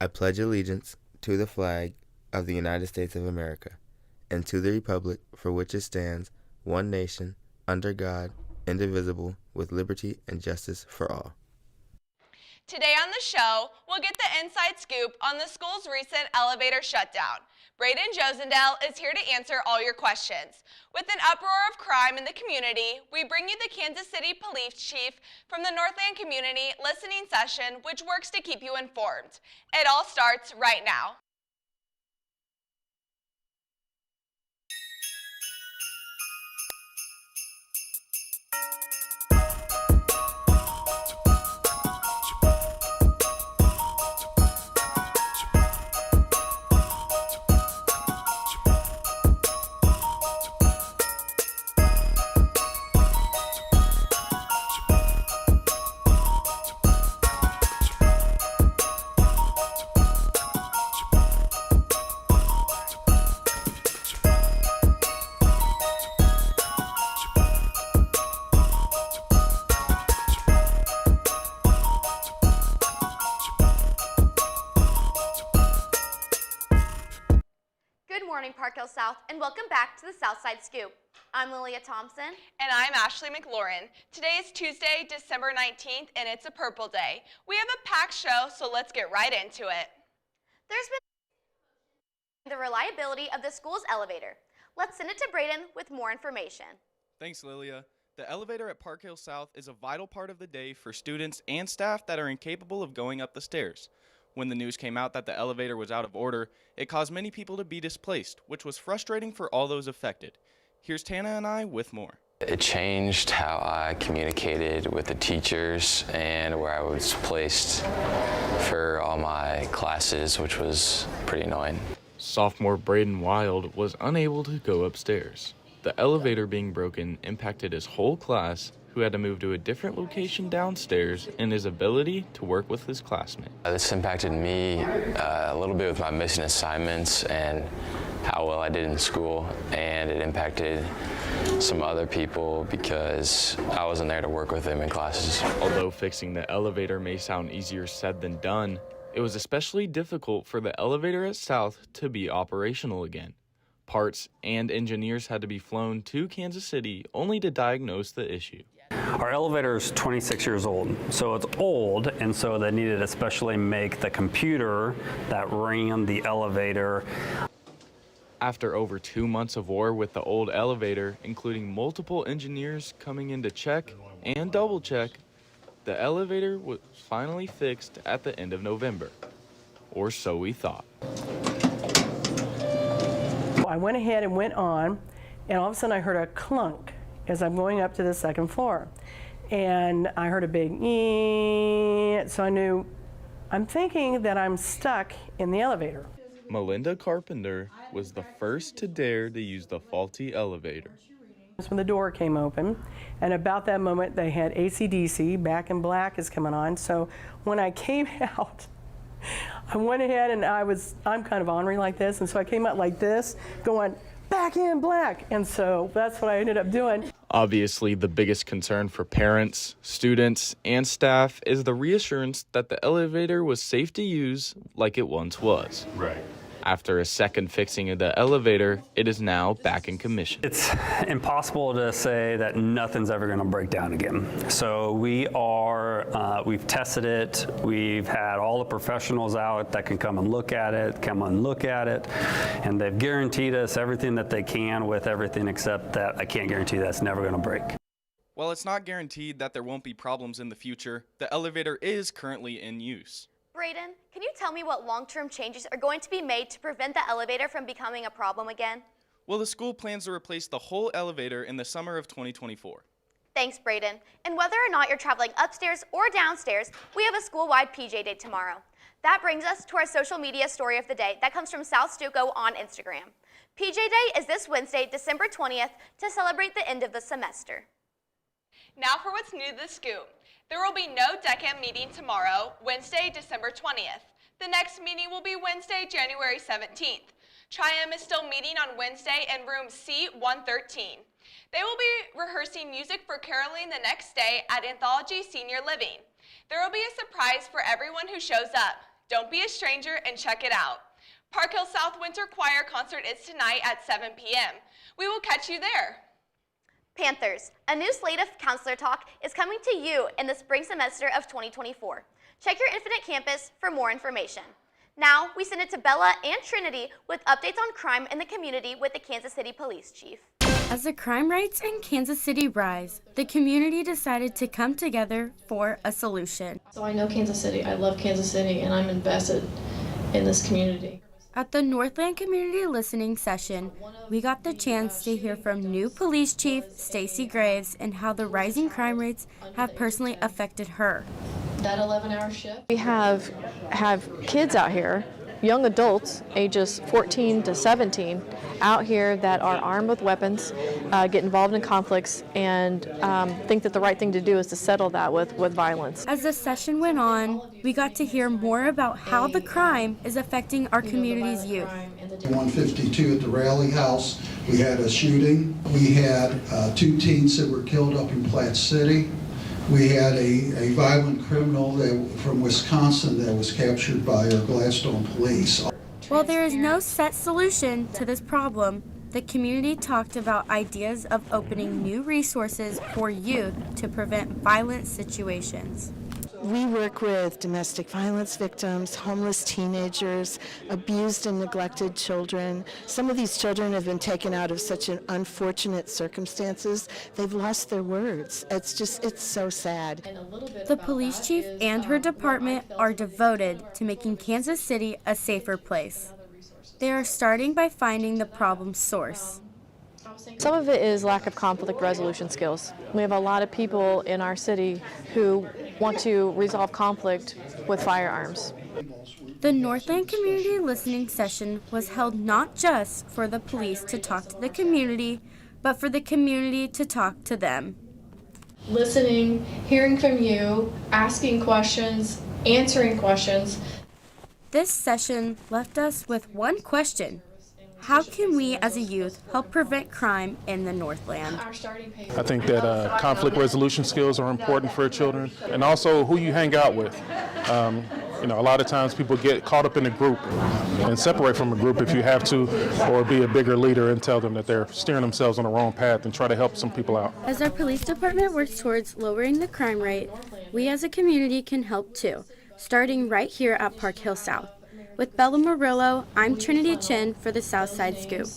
I pledge allegiance to the flag of the United States of America and to the republic for which it stands, one nation, under God, indivisible, with liberty and justice for all. Today on the show, we'll get the inside scoop on the school's recent elevator shutdown. Braden Josendale is here to answer all your questions. With an uproar of crime in the community, we bring you the Kansas City Police Chief from the Northland Community Listening Session, which works to keep you informed. It all starts right now. Good morning, Park Hill South, and welcome back to the Southside Scoop. I'm Lilia Thompson. And I'm Ashley McLaurin. Today is Tuesday, December 19th, and it's a purple day. We have a packed show, so let's get right into it. There's been the reliability of the school's elevator. Let's send it to Braden with more information. Thanks, Lilia. The elevator at Park Hill South is a vital part of the day for students and staff that are incapable of going up the stairs. When the news came out that the elevator was out of order, it caused many people to be displaced, which was frustrating for all those affected. Here's Tana and I with more. It changed how I communicated with the teachers and where I was placed for all my classes, which was pretty annoying. Sophomore Braden Wild was unable to go upstairs. The elevator being broken impacted his whole class, who had to move to a different location downstairs, and his ability to work with his classmates. This impacted me a little bit with my missing assignments and how well I did in school, and it impacted some other people because I wasn't there to work with them in classes. Although fixing the elevator may sound easier said than done, it was especially difficult for the elevator at South to be operational again. Parts and engineers had to be flown to Kansas City only to diagnose the issue. Our elevator is 26 years old, so it's old, and so they needed to specially make the computer that ran the elevator. After over 2 months of war with the old elevator, including multiple engineers coming in to check and double check, the elevator was finally fixed at the end of November. Or so we thought. I went ahead and went on, and all of a sudden I heard a clunk as I'm going up to the second floor. And I heard a big ee, so I knew, I'm thinking that I'm stuck in the elevator. Melinda Carpenter was the first to dare to use the faulty elevator. That's when the door came open, and about that moment they had AC/DC, Back in Black is coming on. So when I came out, I went ahead and I'm kind of ornery like this, and so I came out like this, going, Back in Black, and so that's what I ended up doing. Obviously, the biggest concern for parents, students, and staff is the reassurance that the elevator was safe to use like it once was. Right. After a second fixing of the elevator, it is now back in commission. It's impossible to say that nothing's ever going to break down again. So we've tested it. We've had all the professionals out that can come and look at it, and they've guaranteed us everything that they can with everything except that I can't guarantee that's never going to break. While it's not guaranteed that there won't be problems in the future, the elevator is currently in use. Braden, can you tell me what long-term changes are going to be made to prevent the elevator from becoming a problem again? Well, the school plans to replace the whole elevator in the summer of 2024. Thanks, Braden. And whether or not you're traveling upstairs or downstairs, we have a school-wide PJ Day tomorrow. That brings us to our social media story of the day that comes from South Stuco on Instagram. PJ Day is this Wednesday, December 20th, to celebrate the end of the semester. Now for what's new to the Scoop. There will be no DECAM meeting tomorrow, Wednesday, December 20th. The next meeting will be Wednesday, January 17th. Tri-M is still meeting on Wednesday in room C113. They will be rehearsing music for caroling the next day at Anthology Senior Living. There will be a surprise for everyone who shows up. Don't be a stranger and check it out. Park Hill South Winter Choir concert is tonight at 7 p.m. We will catch you there. Panthers, a new slate of counselor talk is coming to you in the spring semester of 2024. Check your Infinite campus for more information. Now, we send it to Bella and Trinity with updates on crime in the community with the Kansas City Police Chief. As the crime rates in Kansas City rise, the community decided to come together for a solution. So I know Kansas City, I love Kansas City, and I'm invested in this community. At the Northland Community Listening Session, we got the chance to hear from new Police Chief Stacy Graves and how the rising crime rates have personally affected her. That 11-hour shift. We have kids out here, young adults, ages 14 to 17, out here that are armed with weapons, get involved in conflicts, and think that the right thing to do is to settle that with violence. As the session went on, we got to hear more about how the crime is affecting our community's youth. 152 at the Rally House, we had a shooting. We had 2 teens that were killed up in Platte City. We had a violent criminal from Wisconsin that was captured by our Gladstone police. While there is no set solution to this problem, the community talked about ideas of opening new resources for youth to prevent violent situations. We work with domestic violence victims, homeless teenagers, abused and neglected children. Some of these children have been taken out of such an unfortunate circumstances. They've lost their words. It's so sad. The police chief and her department are devoted to making Kansas City a safer place. They are starting by finding the problem source. Some of it is lack of conflict resolution skills. We have a lot of people in our city who want to resolve conflict with firearms. The Northland Community Listening Session was held not just for the police to talk to the community, but for the community to talk to them. Listening, hearing from you, asking questions, answering questions. This session left us with one question. How can we as a youth help prevent crime in the Northland? I think that conflict resolution skills are important for children, and also who you hang out with. A lot of times people get caught up in a group and separate from a group if you have to, or be a bigger leader and tell them that they're steering themselves on the wrong path and try to help some people out. As our police department works towards lowering the crime rate, we as a community can help too, starting right here at Park Hill South. With Bella Murillo, I'm Trinity Chin for the Southside Scoop.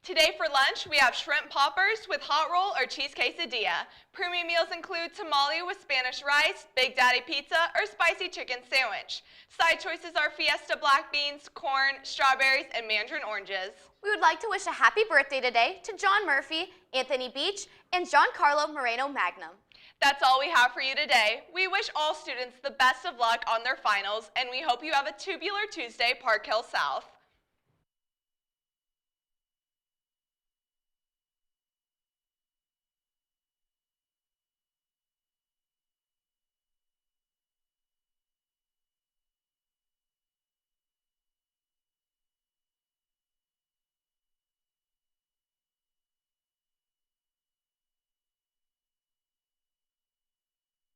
Today for lunch, we have shrimp poppers with hot roll or cheese quesadilla. Premium meals include tamale with Spanish rice, Big Daddy pizza, or spicy chicken sandwich. Side choices are fiesta black beans, corn, strawberries, and mandarin oranges. We would like to wish a happy birthday today to John Murphy, Anthony Beach, and Giancarlo Moreno Magnum. That's all we have for you today. We wish all students the best of luck on their finals, and we hope you have a tubular Tuesday, Park Hill South.